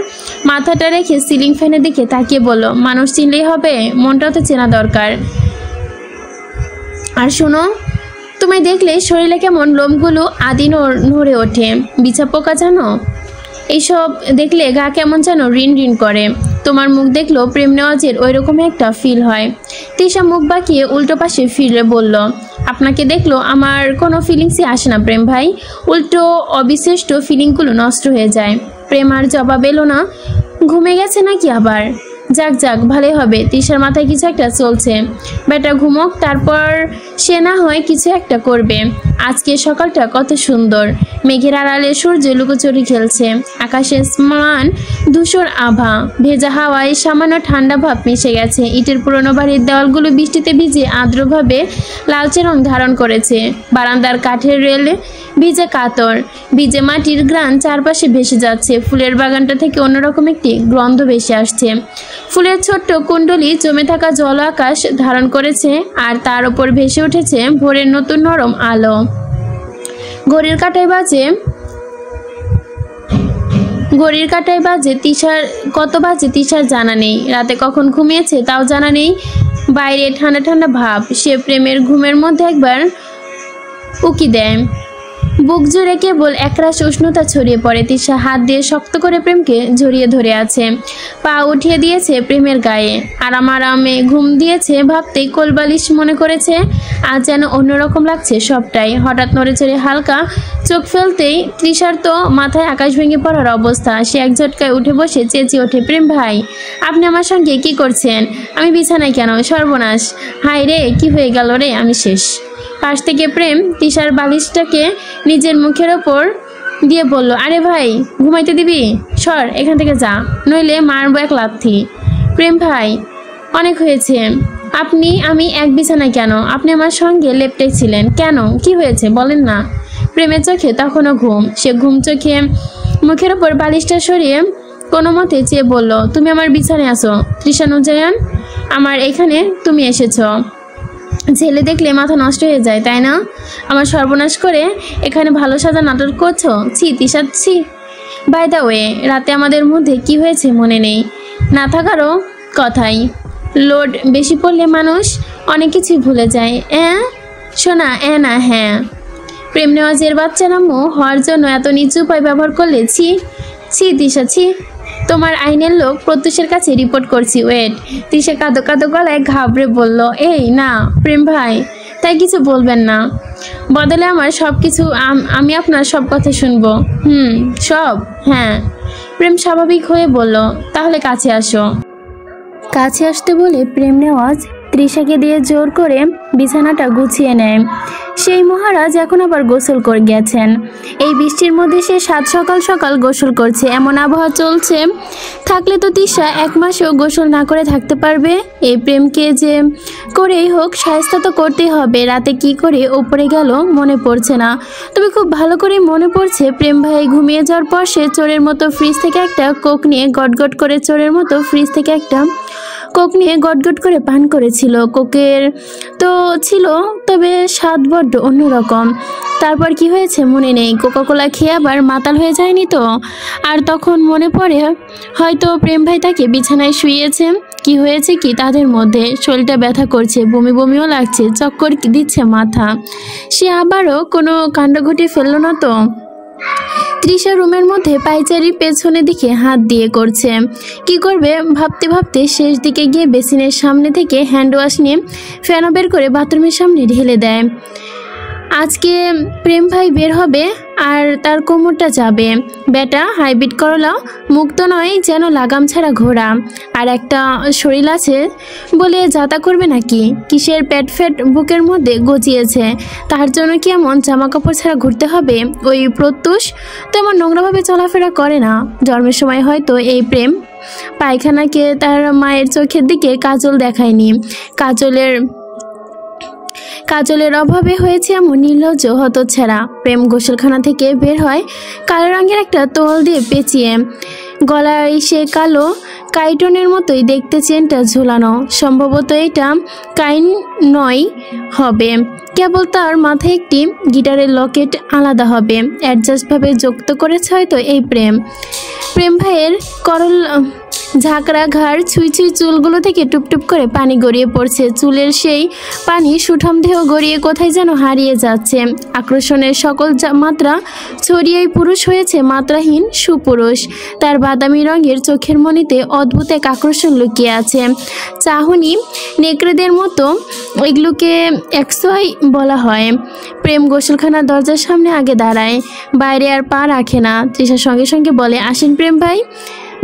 মাথাটা রেখে সিলিং ফ্যানের দিকে তাকিয়ে বলল, মানুষ চিনলেই হবে, মনটাও তো চেনা দরকার। আর শোনো, তুমি দেখলে শরীরে কেমন লোমগুলো আদি নড়ে ওঠে, বিছা পোকা জানো? এইসব দেখলে গা কেমন যেন রিন রিন করে। তোমার মুখ দেখলো প্রেম নেওয়াজের ওই রকম একটা ফিল হয়। তৃষা মুখ বাঁকিয়ে উল্টো পাশে ফিরে বলল, আপনাকে দেখলো আমার কোনো ফিলিংসই আসে না প্রেম ভাই, উল্টো অবিশ্রেষ্ঠ ফিলিংগুলো নষ্ট হয়ে যায়। প্রেম আর জবাব এলো না। ঘুমে গেছে নাকি আবার? যাক যাক, ভালোই হবে। তৃষার মাথায় কিছু একটা চলছে। বেটা ঘুমোক, তারপর সে না হয় কিছু একটা করবে। আজকে সকালটা কত সুন্দর, মেঘের আড়ালে সূর্য লুকোচুরি খেলছে। আকাশে ম্লান ধূসর আভা, ভেজা হাওয়ায় সামান্য ঠান্ডা ভাব মিশে গেছে। ইটের পুরনো বাড়ির দেওয়ালগুলো বৃষ্টিতে ভিজে আর্দ্রভাবে লালচে রং ধারণ করেছে। বারান্দার কাঠের ভিজে কাতর, ভিজে মাটির ঘ্রাণ চারপাশে ভেসে যাচ্ছে। ফুলের বাগানটা থেকে অন্যরকম একটি গন্ধ ভেসে আসছে। ফুলের ছোট্ট কুণ্ডলী জমে থাকা জল আকাশ ধারণ করেছে, আর তার উপর ভেসে উঠেছে ভোরের নতুন নরম আলো। ঘড়ির কাঁটায় বাজে কত বাজে তিশার জানা নেই। রাতে কখন ঘুমিয়েছে তাও জানা নেই। বাইরে ঠান্ডা ঠান্ডা ভাব। সে প্রেমের ঘুমের মধ্যে একবার উকি দেয়। বুক জুড়ে কেবল একরাশ উষ্ণতা ছড়িয়ে পড়ে। তিশা হাত দিয়ে শক্ত করে প্রেমকে জড়িয়ে ধরে আছে। পা উঠিয়ে দিয়েছে প্রেমের গায়ে। আরামে ঘুম দিয়েছে ভাবতেই কোলবালিশ মনে করেছে। আজ যেন অন্যরকম লাগছে সবটাই। হঠাৎ নড়েচড়ে হালকা চোখ ফেলতেই তৃষার তো মাথায় আকাশ ভেঙে পড়ার অবস্থা। সে এক ঝটকায় উঠে বসে চেঁচিয়ে ওঠে, প্রেম ভাই, আপনি আমার সঙ্গে কি করছেন? আমি বিছানায় কেন? সর্বনাশ! হায় রে, কি হয়ে গেল রে? আমি শেষ। পাশ থেকে প্রেম তৃষার বালিশটাকে নিজের মুখের ওপর দিয়ে বলল, আরে ভাই, ঘুমাইতে দিবি? সর এখান থেকে, যা, নইলে মারবো এক লাথি। প্রেম ভাই, অনেক হয়েছে। আমি এক বিছানায় কেন? আপনি আমার সঙ্গে লেপ্টে ছিলেন কেন? কি হয়েছে বলেন না। প্রেমের চোখে তখনও ঘুম। সে ঘুম চোখে মুখের ওপর বালিশটা সরিয়ে কোনো মতে চেয়ে বলল, তুমি আমার বিছানায় আসো তৃষা নুজায়ান, আমার এখানে তুমি এসেছ। ছেলে দেখলে মাথা নষ্ট হয়ে যায়, তাই না? আমার সর্বনাশ করে এখানে ভালো সাজা নাটক করছো। ছি তৃষা, ছি। বাই দ্য ওয়ে, রাতে আমাদের মধ্যে কি হয়েছে মনে নেই? না থাকারও কথাই। লোড বেশি পড়লে মানুষ অনেক কিছুই ভুলে যায়। শোনা, না, হ্যাঁ। প্রেম নেওয়াজের বাচ্চা নাম্মু হওয়ার জন্য এত নিচু উপায় ব্যবহার করলে? ছি তৃষা, ছি। তোমার আইনের লোক প্রত্যুষের কাছে রিপোর্ট করছি। ওয়েট। তৃষা কাঁদো কাঁদো গলায় ঘাবড়ে বলল, এই না প্রেম ভাই, তাই কিছু বলবেন না। বদলে আমার সব কিছু, আমি আপনার সব কথা শুনবো। সব? হ্যাঁ। প্রেম স্বাভাবিক হয়ে বলল, তাহলে কাছে আসো। কাছে আসতে বলে প্রেম নেওয়াজ তৃষাকে দিয়ে জোর করে বিছানাটা গুছিয়ে নেয়। সেই মহারাজ এখন আবার গোসল করে গেছেন। এই বৃষ্টির মধ্যে সে সাত সকাল সকাল গোসল করছে। এমন আবহাওয়া চলছে, থাকলে তো তৃষা এক মাসেও গোসল না করে থাকতে পারবে। এই প্রেমকে যে করেই হোক শায়েস্তা তো করতেই হবে। রাতে কি করে ওপরে গেল মনে পড়ছে না, তবে খুব ভালো করে মনে পড়ছে প্রেম ভাই ঘুমিয়ে যাওয়ার পর সে চোরের মতো ফ্রিজ থেকে একটা কোক নিয়ে গটগট করে পান করেছিল। কোকের তো ছিল, তবে স্বাদ বড্ড অন্যরকম। তারপর কি হয়েছে মনে নেই। কোকাকোলা খেয়ে আবার মাতাল হয়ে যায়নি তো? আর তখন মনে পড়ে হয়তো প্রেম ভাই তাকে বিছানায় শুইয়েছে। কি হয়েছে কি তাদের মধ্যে? শরীরটা ব্যথা করছে, বমি বমিও লাগছে, চক্কর দিচ্ছে মাথা। সে আবারও কোনো কাণ্ড ঘটিয়ে ফেললো না তো? তৃষা রুমের মধ্যে পায়চারি পেছনের দিকে হাত দিয়ে করছে। কি করবে ভাবতে ভাবতে শেষ দিকে গিয়ে বেসিনের সামনে থেকে হ্যান্ড ওয়াশ নিয়ে ফ্যানও বের করে বাথরুমের সামনে ঢেলে দেয়। আজকে প্রেম ভাই বের হবে আর তার কোমরটা যাবে। বেটা হাইব্রিড করলা মুক্ত নয়, যেন লাগাম ছাড়া ঘোড়া। আর একটা শরীর আছে বলে যাতা করবে নাকি? কিসের প্যাট ফ্যাট বুকের মধ্যে গজিয়েছে, তার জন্য কি এমন জামা কাপড় ছাড়া ঘুরতে হবে? ওই প্রত্যুষ তেমন নোংরাভাবে চলাফেরা করে না। জন্মের সময় হয়তো এই প্রেম পায়খানাকে তার মায়ের চোখের দিকে কাজল দেখায়নি। কাজলের অভাবে হয়েছে এমন নির্লজ্জ হতচ্ছাড়া। প্রেম গোসলখানা থেকে বের হয় কালো রঙের একটা তোয়াল দিয়ে পেঁচিয়ে। গলায় সে কালো কাইটনের মতোই দেখতে চেনটা ঝুলানো। সম্ভবত এটা কাইন নয় হবে, কেবল তার মাথায় একটি গিটারের লকেট আলাদা হবে। অ্যাডজাস্টভাবে যুক্ত করেছে হয়তো এই প্রেম ভাইয়ের করল ঝাঁকড়া ঘাড় ছুঁই চুলগুলো থেকে টুপটুপ করে পানি গড়িয়ে পড়ছে। চুলের সেই পানি সুঠাম দেহ গড়িয়ে কোথায় যেন হারিয়ে যাচ্ছে। আকর্ষণের সকল মাত্রা ছড়িয়েই পুরুষ হয়েছে মাত্রাহীন সুপুরুষ। তার বাদামি রঙের চোখের মনিতে অদ্ভুত এক আকর্ষণ লুকিয়ে আছে। চাহনি নেকড়েদের মতো এগুলোকে একশোই বলা হয়। প্রেম গোসলখানার দরজার সামনে আগে দাঁড়ায়, বাইরে আর পা রাখে না। তৃষার সঙ্গে সঙ্গে বলে, আসেন প্রেম ভাই,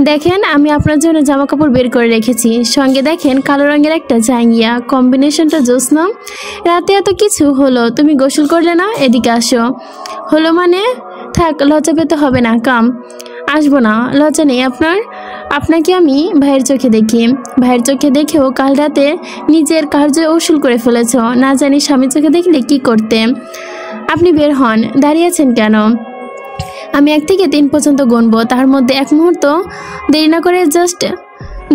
দেখেন আমি আপনার জন্য জামা কাপড় বের করে রেখেছি। সঙ্গে দেখেন কালো রঙের একটা জাঙ্গিয়া, কম্বিনেশনটা জোৎস্না। রাতে এত কিছু হলো, তুমি গোসল করলে না? এদিকে আসো। হলো মানে? থাক, লজ্জা পেতে হবে না, কাম। আসবো না, লজ্জা নেই আপনাকে আমি ভাইয়ের চোখে দেখি। ভাইয়ের চোখে দেখেও কাল রাতে নিজের কার্য উসুল করে ফেলেছ। না জানি স্বামীর চোখে দেখলে কি করতে। আপনি বের হন, দাঁড়িয়ে আছেন কেন? আমি 1 থেকে 3 পর্যন্ত গুনবো, তার মধ্যে 1 মুহূর্ত দেরি না করে জাস্ট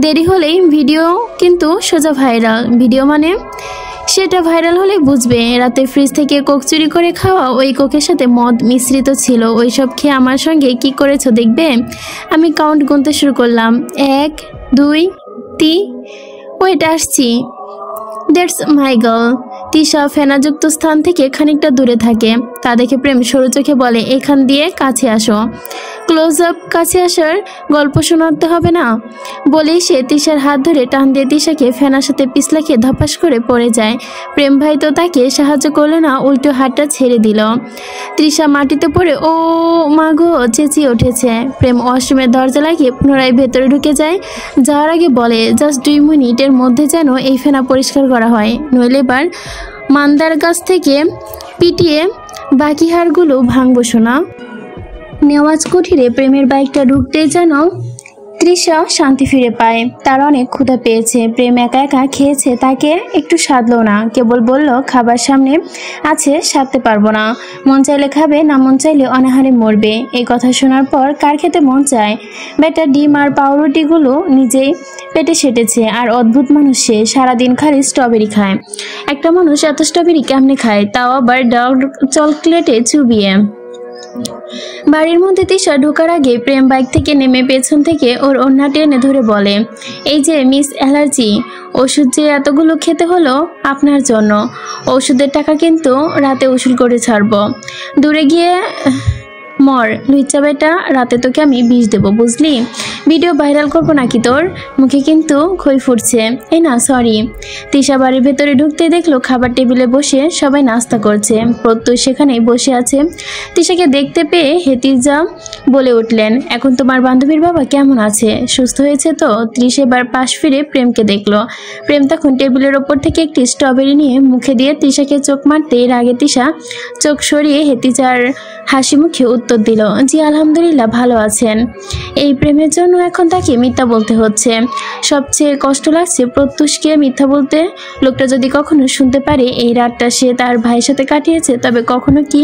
দেরি হলেই ভিডিও কিন্তু সোজা ভাইরাল। ভিডিও মানে সেটা ভাইরাল হলে বুঝবে। রাতে ফ্রিজ থেকে কোক চুরি করে খাওয়া, ওই কোকের সাথে মদ মিশ্রিত ছিল। ওই সব খেয়ে আমার সঙ্গে কি করেছো দেখবে। আমি কাউন্ট গুনতে শুরু করলাম। 1 2 3 ওয়েট আসছি। That's my girl. তিশা ফেনাযুক্ত স্থান থেকে খানিকটা দূরে থাকে। তা দেখে প্রেম সরু চোখে বলে, এখান দিয়ে কাছে আসো। ক্লোজ আপ কাছে আসার গল্প শোনাতে হবে না। বলেই সে তিশার হাত ধরে টান দিয়ে তিশাকে ফেনার সাথে পিছলা খেয়ে ধপাস করে পড়ে যায়। প্রেম ভাই তো তাকে সাহায্য করলো না, উল্টো হাতটা ছেড়ে দিল। তৃষা মাটিতে পড়ে ও মা গো চেঁচিয়ে উঠেছে। প্রেম ওয়াশরুমের দরজা লাগিয়ে পুনরায় ভেতরে ঢুকে যায়। যাওয়ার আগে বলে, জাস্ট 2 মিনিটের মধ্যে যেন এই ফেনা পরিষ্কার করা হয়, নইলে এবার মান্দার গাছ থেকে পিটিয়ে বাকি হাড়গুলো ভাঙবো শোনা। নেওয়াজ কুঠিরে প্রেমের বাইকটা ঢুকতেই যেন তৃষা শান্তি ফিরে পায়। তার অনেক ক্ষুধা পেয়েছে। প্রেম একা একা খেয়েছে, তাকে একটু সাধলো না। কেবল বলল, খাবার সামনে আছে, সাধতে পারবো না। মন চাইলে খাবে, না মন চাইলে অনাহারে মরবে। এই কথা শোনার পর কার খেতে মন চায়? বেটা ডিম আর পাউরুটিগুলো নিজেই পেটে সেটেছে। আর অদ্ভুত মানুষ সে, সারাদিন খালি স্ট্রবেরি খায়। একটা মানুষ এত স্ট্রবেরি কেমনে খায়, তাও আবার ডার্ক চকলেটে চুবিয়ে। বাড়ির মধ্যে তিশা ঢোকার আগে প্রেম বাইক থেকে নেমে পেছন থেকে ওর ওড়না টেনে ধরে বলে, এই যে মিস অ্যালার্জি, ওষুধ যে এতগুলো খেতে হলো আপনার জন্য। ওষুধের টাকা কিন্তু রাতে উসুল করে ছাড়বো। দূরে গিয়ে মর লুইচা বেটা, রাতে তোকে আমি বিষ দেবো বুঝলি। ভিডিও ভাইরাল করবো নাকি তোর? মুখে কিন্তু খই ফুটছে। এই না সরি। তিশা বাড়ির ভেতরে ঢুকতে দেখলো খাবার টেবিলে বসে সবাই নাস্তা করছে। প্রত্যুষ সেখানেই বসে আছে। তিশাকে দেখতে পেয়ে হেতিজা বলে উঠলেন, এখন তোমার বান্ধবীর বাবা কেমন আছে, সুস্থ হয়েছে তো? ত্রিশ এবার পাশ ফিরে প্রেমকে দেখলো। প্রেম তখন টেবিলের ওপর থেকে একটি স্ট্রবেরি নিয়ে মুখে দিয়ে তিশাকে চোখ মারতে, এর আগে তিশা চোখ সরিয়ে হেতিজার হাসি মুখে উত্তর দিল, জি আলহামদুলিল্লাহ ভালো আছেন। এই প্রেমের জন্য এখন তাকে মিথ্যা বলতে হচ্ছে। সবচেয়ে কষ্ট লাগছে প্রত্যুষকে মিথ্যা বলতে। লোকটা যদি কখনো শুনতে পারে এই রাতটা সে তার ভাইয়ের সাথে কাটিয়েছে, তবে কখনো কি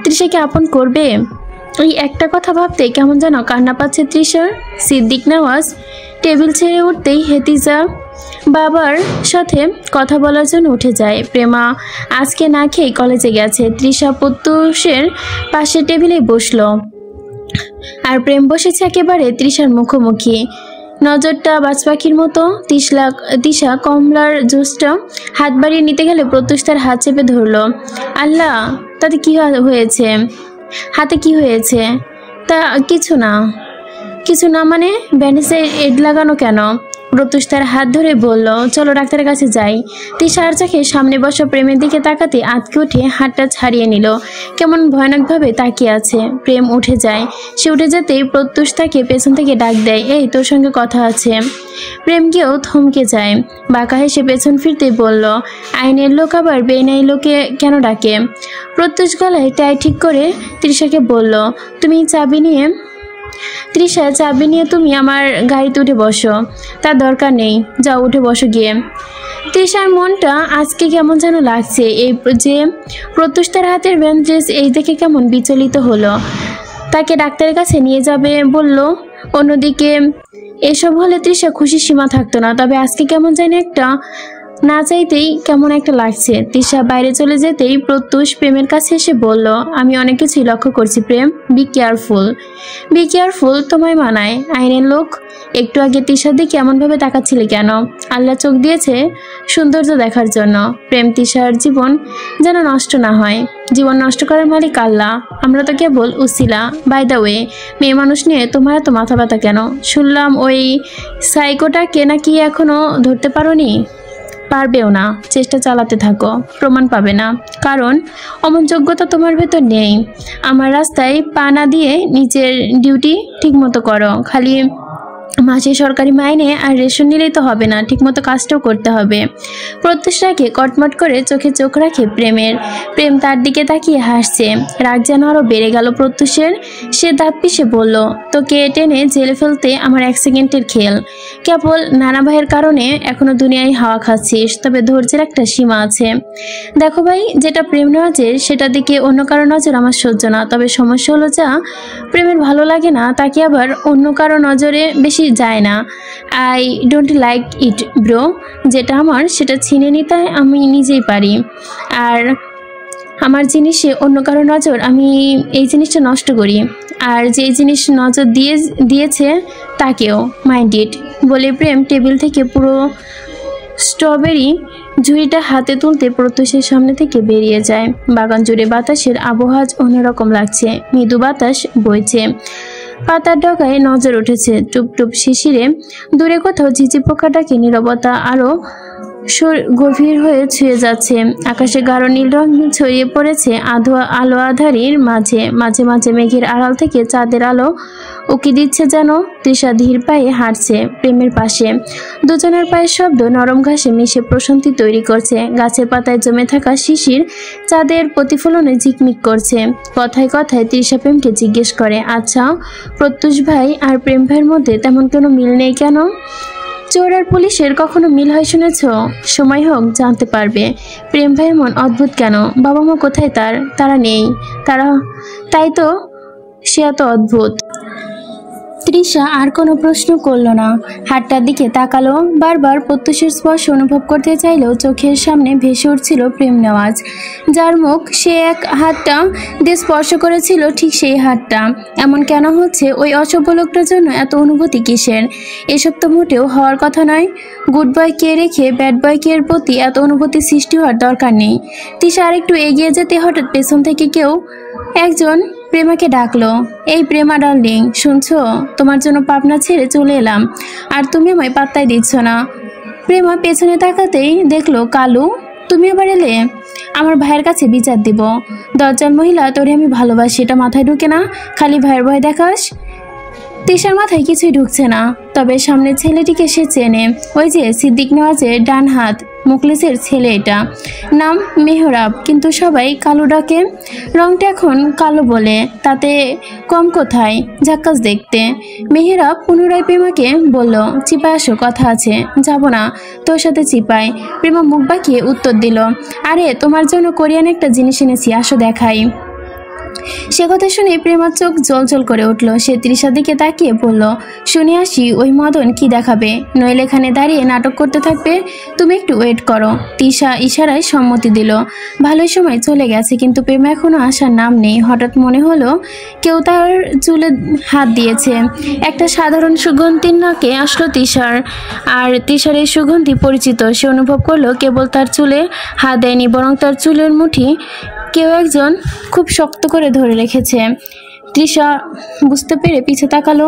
তৃষাকে আপন করবে? এই একটা কথা ভাবতে কেমন যেন কান্না পাচ্ছে তৃষার। সিদ্দিক নেওয়াজ টেবিল ছেড়ে উঠতেই হেতিজা বাবার সাথে কথা বলার জন্য উঠে যায়। প্রেমা আজকে না খেয়ে কলেজে গেছে। তৃষা প্রত্যুষের পাশে টেবিলে বসলো, আর প্রেম বসেছে একেবারে তৃষার মুখোমুখি। নজরটা বাজ পাখির মতো। তিশা কমলার জুসটা হাত বাড়িয়ে নিতে গেলে প্রত্যুষ তার হাত চেপে ধরলো। আল্লাহ, তাতে কি হয়েছে? হাতে কি হয়েছে? তা কিছু না। কিছু না মানে ব্যান্ডেজে এড লাগানো কেন? প্রত্যুষ তার হাত ধরে বলল, চলো ডাক্তারের কাছে যাই। তিশা আর চোখে সামনে বসা প্রেমের দিকে তাকাতে আঁতকে উঠে হাতটা ছাড়িয়ে নিল। কেমন ভয়ানকভাবে তাকিয়ে আছে। প্রেম উঠে যায়। সে উঠে যেতেই প্রত্যুষ তাকে পেছন থেকে ডাক দেয়, এই তোর সঙ্গে কথা আছে। প্রেমকেও থমকে যায়। বাঁকা হেসে পেছন ফিরতেই বলল, আইনের লোক আবার বেআইনি লোকে কেন ডাকে? প্রত্যুষ গলায় টাই ঠিক করে তৃষাকে বলল, তুমি চাবি নিয়ে তৃষা চাবি নিয়ে তুমি আমার গাড়িতে উঠে বসো। তার দরকার নেই, যাও উঠে বসো গিয়ে। তৃষার মনটা আজকে কেমন যেন লাগছে। এই যে প্রত্যুষ তার হাতের ব্যান্ডেজ এই দেখে কেমন বিচলিত হলো। তাকে ডাক্তারের কাছে নিয়ে যাবে বলল। অন্যদিকে এসব হলে তৃষা খুশির সীমা থাকতো না, তবে আজকে কেমন জানি একটা না চাইতেই কেমন একটা লাগছে। তৃষা বাইরে চলে যেতেই প্রত্যুষ প্রেমের কাছে এসে বলল, আমি অনেক কিছুই লক্ষ্য করছি প্রেম, বি কেয়ারফুল। বি কেয়ারফুল তোমায় মানায়? আইনের লোক, একটু আগে তৃষার দিকে এমনভাবে তাকাচ্ছিলে কেন? আল্লাহ চোখ দিয়েছে সৌন্দর্য দেখার জন্য। প্রেম তৃষার জীবন যেন নষ্ট না হয়। জীবন নষ্ট করার মালিক আল্লাহ, আমরা তো কেবল উসিলা। বাই দ্য ওয়ে, মেয়ে মানুষ নিয়ে তোমার এত মাথা ব্যথা কেন? শুনলাম ওই সাইকোটাকে নাকি এখনো ধরতে পারোনি? পারবেও না, চেষ্টা চালাতে থাকো, প্রমাণ পাবে না, কারণ অমন যোগ্যতা তোমার ভেতর নেই। আমার রাস্তায় পা না দিয়ে নিজের ডিউটি ঠিকমতো করো। খালি মাসে সরকারি মাইনে আর রেশন নিলেই তো হবে না, ঠিকমতো কাজটাও করতে হবে। প্রত্যুষটাকে কটমট করে চোখে চোখ রাখে প্রেম তার দিকে তাকিয়ে হাসছে। রাগ যেন আরো বেড়ে গেল প্রত্যুষের। সে দাঁত পিষে বলল, তোকে টেনে জেলে ফেলতে আমার 1 সেকেন্ডের খেল। কেবল নানা ভাইয়ের কারণে এখনো দুনিয়ায় হাওয়া খাচ্ছিস, তবে ধৈর্যের একটা সীমা আছে। দেখো ভাই, যেটা প্রেম নজর সেটার দিকে অন্য কারো নজর আমার সহ্য না। তবে সমস্যা হলো যা প্রেমের ভালো লাগে না তাকে আবার অন্য কারো নজরে বেশি যায় না। I don't like it bro. যেটা আমার সেটা ছিনে নিতে আমি নিজেই পারি, আর আমার জিনিসে অন্য কারো নজর আমি এই জিনিসটা নষ্ট করি, আর যে জিনিস নজর দিয়েছে তাকেও মাইন্ড ইট। বলে প্রেম টেবিল থেকে পুরো স্ট্রবেরি ঝুড়িটা হাতে তুলতে প্রত্যুষের সামনে থেকে বেরিয়ে যায়। বাগান জুড়ে বাতাসের আবহাওয়া অন্যরকম লাগছে। মৃদু বাতাস বইছে, পাতার ডগায় নজর উঠেছে টুপটুপ শিশিরে। দূরে কোথাও ঝিঝি পোকাটাকে নীরবতা আরো গভীর হয়ে ছুঁয়ে যাচ্ছে। আকাশে গাঢ় নীল রং ছড়িয়ে পড়েছে আলো আধারির মাঝে। মাঝে মাঝে মেঘের আড়াল থেকে চাঁদের আলো উকি দিচ্ছে যেন। তৃষা ধীর পায়ে হাঁটছে প্রেমের পাশে। দুজনের পায়ের শব্দ নরম ঘাসে মিশে প্রশান্তি তৈরি করছে। গাছের পাতায় জমে থাকা শিশির চাঁদের প্রতিফলনে ঝিকমিক করছে। কথায় কথায় তৃষা প্রেমকে জিজ্ঞেস করে, আচ্ছা প্রত্যুষ ভাই আর প্রেম ভাইয়ের মধ্যে তেমন কোনো মিল নেই কেন? চোর আর পুলিশের কখনো মিল হয় শুনেছ? সময় হোক জানতে পারবে। প্রেম ভাই এমন অদ্ভুত কেন? বাবা মা কোথায় তারা নেই, তাই তো সে এত অদ্ভুত। তৃষা আর কোনো প্রশ্ন করল না, হাতটার দিকে তাকালো। বারবার প্রত্যুষের স্পর্শ অনুভব করতে চাইলেও চোখের সামনে ভেসে উঠছিল প্রেম নেওয়াজ, যার মুখ সে এক হাতটা দিয়ে স্পর্শ করেছিল, ঠিক সেই হাতটা। এমন কেন হচ্ছে? ওই অসভ্য লোকটার জন্য এত অনুভূতি কিসের? এসব তো মোটেও হওয়ার কথা নয়। গুড বয়কে রেখে ব্যাড বয়কের প্রতি এত অনুভূতি সৃষ্টি হওয়ার দরকার নেই। তৃষা আরেকটু এগিয়ে যেতে হঠাৎ পেছন থেকে কেউ একজন প্রেমাকে ডাকলো, এই প্রেমা ডার্লিং, শুনছো? তোমার জন্য পাবনা ছেড়ে চলে এলাম, আর তুমি আমায় পাত্তাই দিচ্ছ না। প্রেমা পেছনে তাকাতেই দেখলো কালু, তুমি আবার এলে? আমার ভাইয়ের কাছে বিচার দিব। দরজাল মহিলা, তোরে আমি ভালোবাসি এটা মাথায় ঢুকে না? খালি ভাইয়ের ভয় দেখাস। তৃষার মাথায় কিছুই ঢুকছে না, তবে সামনের ছেলেটিকে সে চেনে। ওই যে সিদ্দিক নেওয়াজের ডান হাত, মুখলিসের ছেলে। এটা নাম মেহরাব, কিন্তু সবাই কালো ডাকে। রংটা এখন কালো বলে, তাতে কম কোথায়, ঝাক্কাস দেখতে। মেহরাব পুনরায় প্রেমাকে বলল, চিপায় আসো, কথা আছে। যাব না তোর সাথে চিপায়। প্রেমা মুখ বাঁকিয়ে উত্তর দিল, আরে তোমার জন্য কোরিয়ান একটা জিনিস এনেছি, আসো দেখাই। সে কথা শুনে প্রেমার চোখ জলজল করে উঠল। সে তৃষার দিকে তাকিয়ে বলল, শুনে আসি ওই মদন কি দেখাবে, নইলে এখানে দাঁড়িয়ে নাটক করতে থাকবে। তুমি একটু ওয়েট করো। তৃষা ইশারায় সম্মতি দিল। ভালোই সময় চলে গেছে, কিন্তু প্রেমা এখনো আসার নাম নেই। হঠাৎ মনে হলো কেউ তার চুলে হাত দিয়েছে। একটা সাধারণ সুগন্ধির নাকে আসলো তৃষার, আর তৃষার এই সুগন্ধি পরিচিত। সে অনুভব করলো কেবল তার চুলে হাত দেয়নি, বরং তার চুলের মুঠি কেউ একজন খুব শক্ত করে ধরে রেখেছে। তৃষা বুঝতে পেরে পিছে তাকালো।